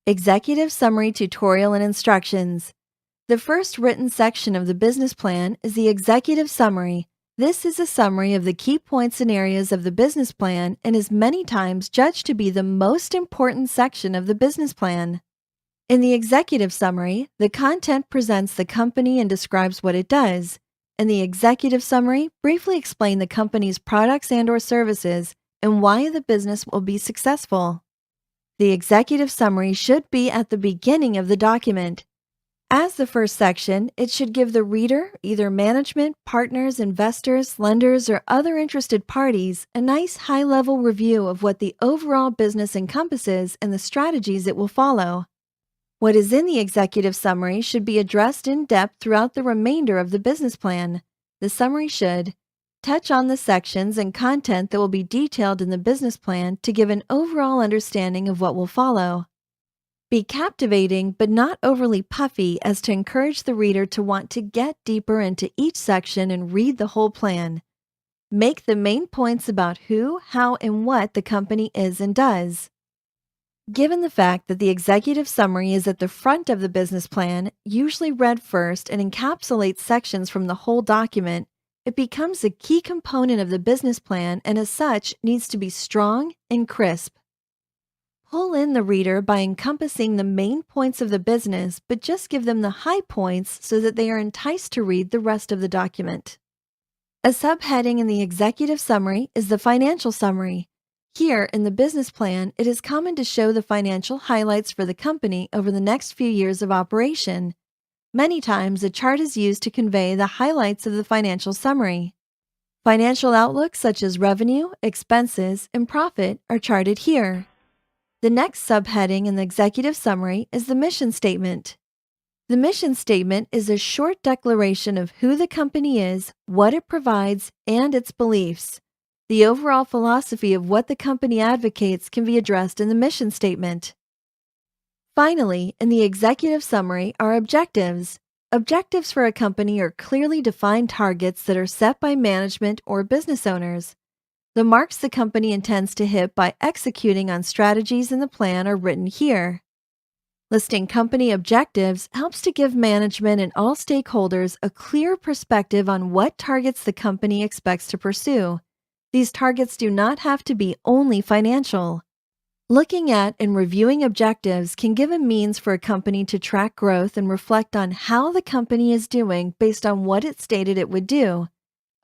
Executive Summary Tutorial and Instructions. The first written section of the business plan is the Executive Summary. This is a summary of the key points and areas of the business plan and is many times judged to be the most important section of the business plan. In the Executive Summary, the content presents the company and describes what it does. In the Executive Summary, briefly explain the company's products and/or services and why the business will be successful. The Executive Summary should be at the beginning of the document. As the first section, it should give the reader, either management, partners, investors, lenders, or other interested parties, a nice high-level review of what the overall business encompasses and the strategies it will follow. What is in the Executive Summary should be addressed in depth throughout the remainder of the business plan. The summary should touch on the sections and content that will be detailed in the business plan to give an overall understanding of what will follow. Be captivating but not overly puffy as to encourage the reader to want to get deeper into each section and read the whole plan. Make the main points about who, how, and what the company is and does. Given the fact that the Executive Summary is at the front of the business plan, usually read first and encapsulates sections from the whole document, it becomes a key component of the business plan and as such needs to be strong and crisp. Pull in the reader by encompassing the main points of the business, but just give them the high points so that they are enticed to read the rest of the document. A subheading in the Executive Summary is the Financial Summary. Here, in the business plan, it is common to show the financial highlights for the company over the next few years of operation. Many times, a chart is used to convey the highlights of the financial summary. Financial outlooks such as revenue, expenses, and profit are charted here. The next subheading in the Executive Summary is the Mission Statement. The mission statement is a short declaration of who the company is, what it provides, and its beliefs. The overall philosophy of what the company advocates can be addressed in the mission statement. Finally, in the Executive Summary are objectives. Objectives for a company are clearly defined targets that are set by management or business owners. The marks the company intends to hit by executing on strategies in the plan are written here. Listing company objectives helps to give management and all stakeholders a clear perspective on what targets the company expects to pursue. These targets do not have to be only financial. Looking at and reviewing objectives can give a means for a company to track growth and reflect on how the company is doing based on what it stated it would do.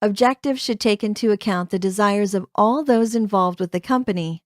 Objectives should take into account the desires of all those involved with the company.